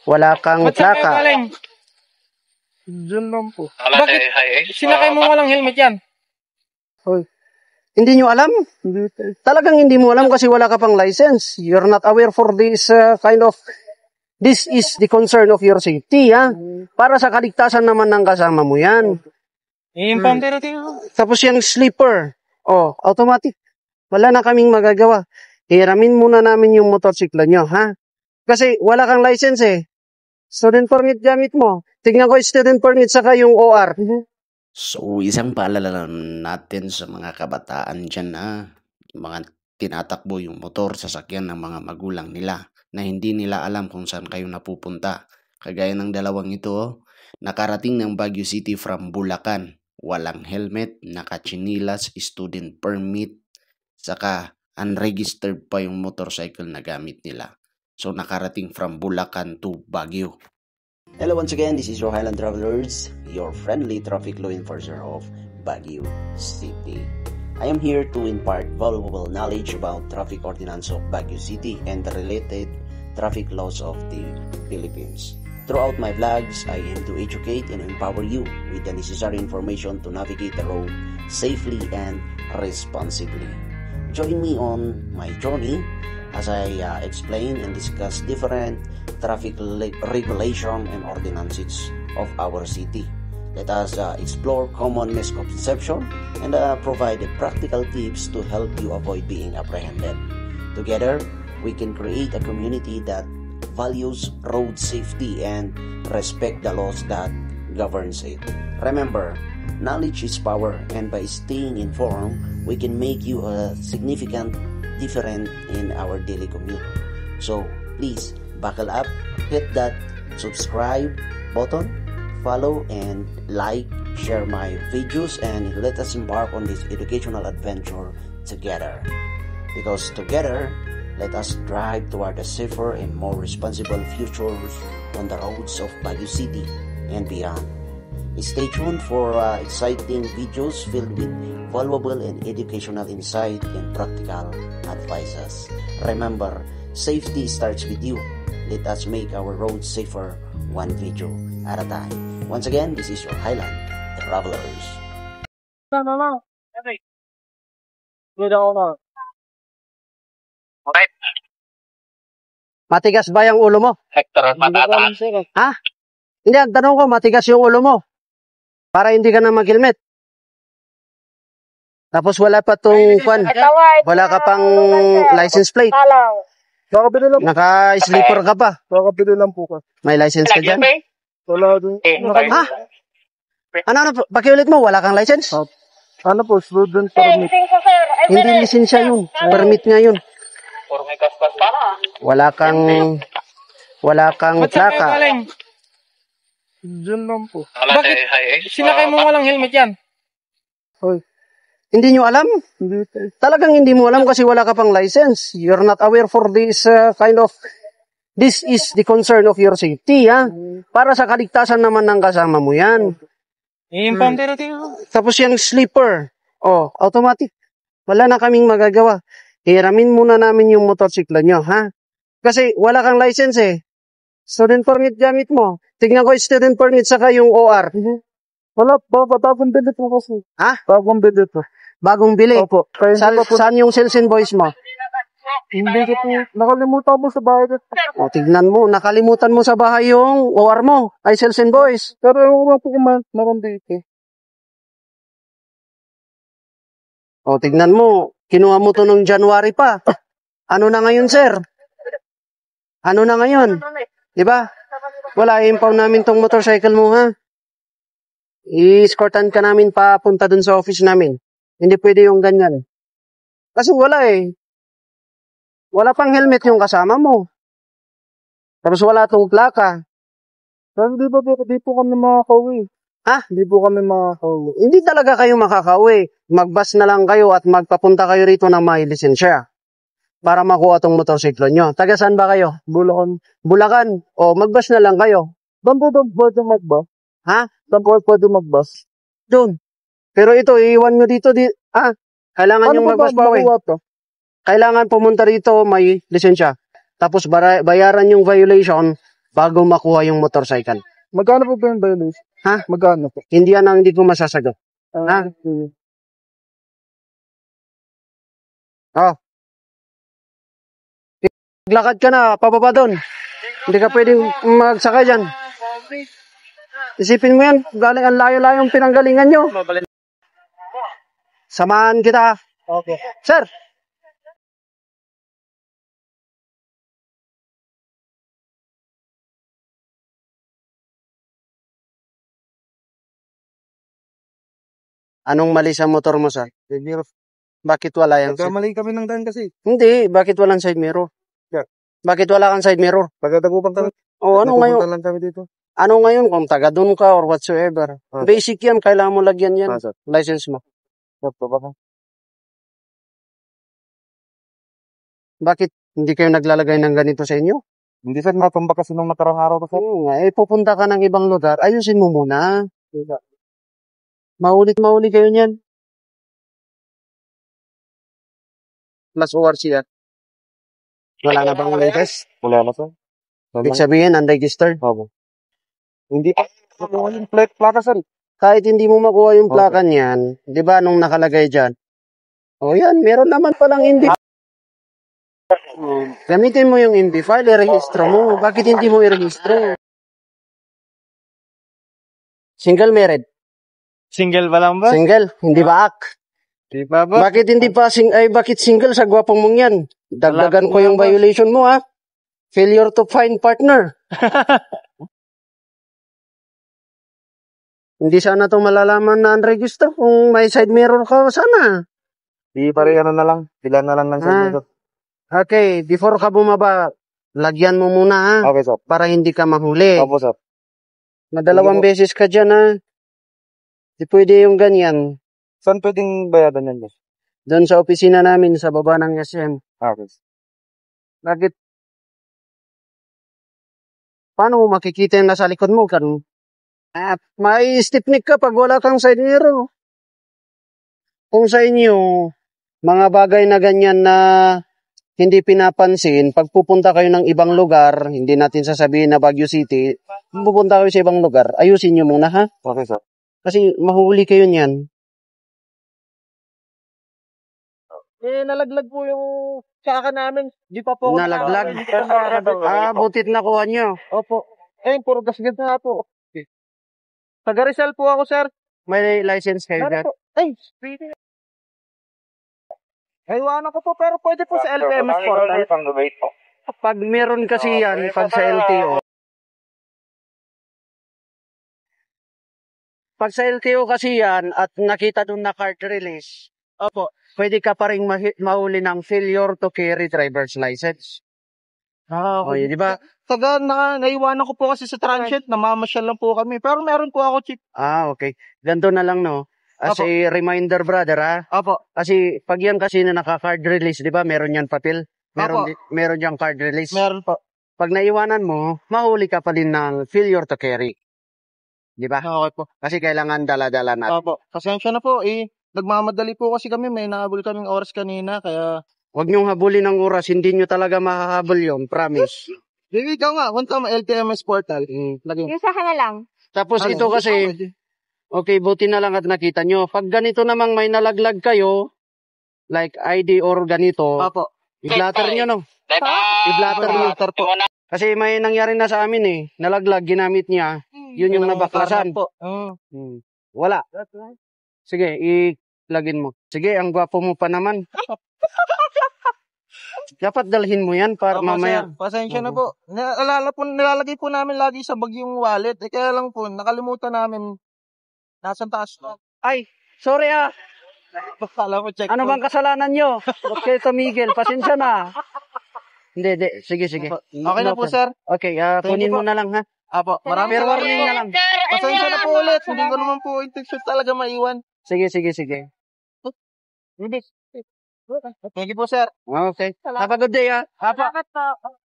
Wala kang Ba't saan kayo plaka. galing? Diyan lang po. Bakit sinakay mo walang helmet yan? Hoy, Hindi nyo alam? hindi tayo. Talagang hindi mo alam kasi wala ka pang license. You're not aware for this this is the concern of your safety, ha? Para sa kaligtasan naman ng kasama mo yan. I-impoundero tayo. Tapos yung sleeper, automatic. Wala na kaming magagawa. Hiramin muna namin yung motorsiklo nyo, ha? Kasi wala kang license eh. Student permit gamit mo. Tignan ko yung student permit saka yung OR. So, isang paalala natin sa mga kabataan dyan na mga tinatakbo yung motor, sasakyan ng mga magulang nila na hindi nila alam kung saan kayo napupunta. Kagaya ng dalawang ito, nakarating ng Baguio City from Bulacan. Walang helmet, nakachinilas, student permit, saka unregistered pa yung motorcycle na gamit nila. So, nakarating from Bulacan to Baguio. Hello once again, this is your Highland Travelers, your friendly traffic law enforcer of Baguio City. I am here to impart valuable knowledge about traffic ordinance of Baguio City and the related traffic laws of the Philippines. Throughout my vlogs, I aim to educate and empower you with the necessary information to navigate the road safely and responsibly. Join me on my journey as I explain and discuss different traffic regulation and ordinances of our city. Let us explore common misconception and provide practical tips to help you avoid being apprehended. Together, we can create a community that values road safety and respect the laws that governs it. Remember, knowledge is power, and by staying informed, we can make you a significant different in our daily commute. So please buckle up, hit that subscribe button, follow and like, share my videos, and let us embark on this educational adventure together. Because together, let us drive toward a safer and more responsible future on the roads of Baguio City and beyond. Stay tuned for exciting videos filled with valuable and educational insight and practical advices. Remember, safety starts with you. Let us make our roads safer, one video at a time. Once again, this is your Highland Travelers. No. Okay. Good ako. Okay. Matigas ba yung ulo mo? Hector, patata. Ha? Hindi, ang tanong ko, matigas yung ulo mo. Para hindi ka na mag-helmet. Tapos wala pa tong wala ka pang license plate. Kakabili lang. Naka-sleeper ka pa. Kakabili lang po ka. May license ka dyan? Wala din. Ha? Ano, pakiulit mo, wala kang license? Ano po, student permit. Hindi lisensya yun. Permit nga yun. Wala kang Ba't saan kayo plaka. galing? Diyan lang po. Bakit sinakay mo walang helmet yan? Hoy, Hindi nyo alam? hindi tayo. Talagang hindi mo alam kasi wala ka pang license. You're not aware for this this is the concern of your safety, ha? Para sa kaligtasan naman ng kasama mo yan. I-impoundero tayo. Tapos yung sleeper, automatic. Wala na kaming magagawa. Hiramin muna namin yung motorsiklo nyo, ha? Kasi wala kang license eh. Student permit gamit mo. Tignan ko yung student permit saka yung OR. Wala, bagong bilit mo kasi. Ha? Bagong bilit mo. Bagong bili. Opo. Kaya Saan yung sales invoice mo? hindi ko po, nakalimutan mo sa bahay. O, tignan mo. Nakalimutan mo sa bahay yung OR mo. Ay, sales invoice. Pero ewan ko lang po kung meron dito. O, tignan mo. Kinuha mo to nung January pa. Ano na ngayon, sir? Ano na ngayon? Diba? Wala, i-impound namin tong motorcycle mo, ha? I-escortan ka namin papunta dun sa office namin. Hindi pwede yung ganyan. Kasi wala eh. Wala pang helmet yung kasama mo. Tapos wala tong plaka. Pero di po kami makakauwi. Ha? Hindi po kami makakauwi. Hindi talaga kayo makakauwi. Mag-bus na lang kayo at magpapunta kayo rito ng may lisensya para makuha tong motorsiklo nyo. Taga saan ba kayo? Bulacan. Bulacan. O, mag-bus na lang kayo. Doon po pwede magbus. Ha? Doon po pwede magbus. Doon. Pero ito, iiwan nyo dito. Kailangan Ano yung po ba mag-bus pa eh. makuha to? Kailangan pumunta rito, may lisensya. Tapos bayaran yung violation bago makuha yung motorcycle. Magkano po ba yung violation? Ha? Magkano po? Hindi yan ang hindi ko masasagot. Ha? Oh. Maglakad ka na, pababa doon. Hindi ka pwedeng magsakay dyan. Isipin mo yan, galing ang layo-layo yung pinanggalingan nyo. Samahan kita. Okay. Sir! Anong mali sa motor mo, sir? Side mirror. Bakit wala yung side? Nagkamali kami ng daan kasi. Hindi, bakit walang side mirror? Yeah. Bakit wala kang side mirror? Pagkatagupang kami. O ano ngayon? lang kami dito. Ano ngayon kung taga doon ka or whatsoever? Basic yan, kailangan mo lagyan yan. Sir. License mo. Baka. Bakit hindi kayo naglalagay ng ganito sa inyo? Hindi sir, natumba kasi nung nakarang araw to sir. Oo nga, pupunta ka ng ibang lugar, ayusin mo muna. Maulit kayo niyan. Plus ORC yan. Wala na bang latest? Wala na sir. Ibig sabihin, unregistered. Opo. Hindi pa. Nakuha yung plaka sir. Kahit hindi mo makuha yung plaka niyan, di ba, nung nakalagay dyan? O yan, meron naman palang MB. Gamitin mo yung MB file, i-rehistro mo. Bakit hindi mo i-rehistro? Single married? Single ba lang ba? Single, hindi ba ak? Di ba ba? Bakit hindi pa bakit single sa gwapong mong yan? Dagdagan ko yung violation mo ha. Failure to find partner. Hindi sana to malalaman na unregistered kung may side mirror ka sana. Di pare ano na lang. Pila na lang ng side mirror. Okay, before ka bumaba, lagyan mo muna ha. Okay sir. Para hindi ka mahuli. Opo sir. Madalawang beses ka dyan ha. Di pwede yung ganyan. Saan pwedeng bayadan yan boss? Doon sa opisina namin sa baba ng SM. Okay. Bakit? Paano mo makikita yung nasa likod mo? May stiffneck ka pag wala kang side mirror. Kung sa inyo, mga bagay na ganyan na hindi pinapansin, pag pupunta kayo ng ibang lugar, hindi natin sasabihin na Baguio City, pupunta kayo sa ibang lugar, ayusin nyo muna ha. Okay sir. Kasi mahuli kayo niyan. Nalaglag po yung saka namin. Di pa po. Nalaglag? Butit nakuha nyo. Opo. Puro gasgas na po. Taga Rizal po ako, sir. May license kayo dyan? Speedy. Iwanan ko po, pero pwede po sa LPMS portal. Pag meron kasi yan, pag sa LTO. Pag sa LTO kasi yan, at nakita dun na card release, Opo. pwede ka pa rin mahuli ng failure to carry driver's license. Okay. Di ba? Naiwanan ko po kasi sa transient, namamasyal lang po kami. Pero meron po ako, chief. Okay. Ganto na lang, no? As Opo. a reminder, brother, ha? Opo. Kasi pag yan kasi na naka-card release, di ba? Meron yan papel. Opo. Meron yung card release. Meron po. Pag naiwanan mo, mahuli ka pa din ng failure to carry. Di ba? Okay po. Kasi kailangan dala-dala natin. Opo. Pasensya na po, nagmamadali po kasi kami. May nahabol kaming oras kanina, kaya... Huwag niyong habulin ng oras, hindi niyo talaga makahabol yun, promise. Baby, ikaw nga, punta mo LTMS portal. Lagay. Yung sa akin na lang. Tapos ito kasi, okay, buti na lang at nakita nyo. Pag ganito namang may nalaglag kayo, like ID or ganito, Opo. i-blatter nyo, no? I-blatter nyo. po. Kasi may nangyari na sa amin eh. Nalaglag, ginamit niya. Yun yung nabaklasan. po. Wala. Sige, i-lagin mo. Sige, ang gwapo mo pa naman. Dapat dalhin mo yan para Opo, mamaya. sir. Pasensya na po. Nilalagay po namin lagi sa bag yung wallet. Kaya lang po, nakalimutan namin. Nasaan taas? Ay, sorry ah. Kala ko check. Ano bang kasalanan nyo? Okay, Miguel, pasensya na. Hindi. Sige. Okay na po, sir. Okay, kunin you mo po. na lang ha. Apo, maraming Fair warning na lang. Pasensya na po ulit. Hindi ko naman po intention talaga maiwan. Sige. Thank you po, sir. Okay. Have a good day ha. Salamat po.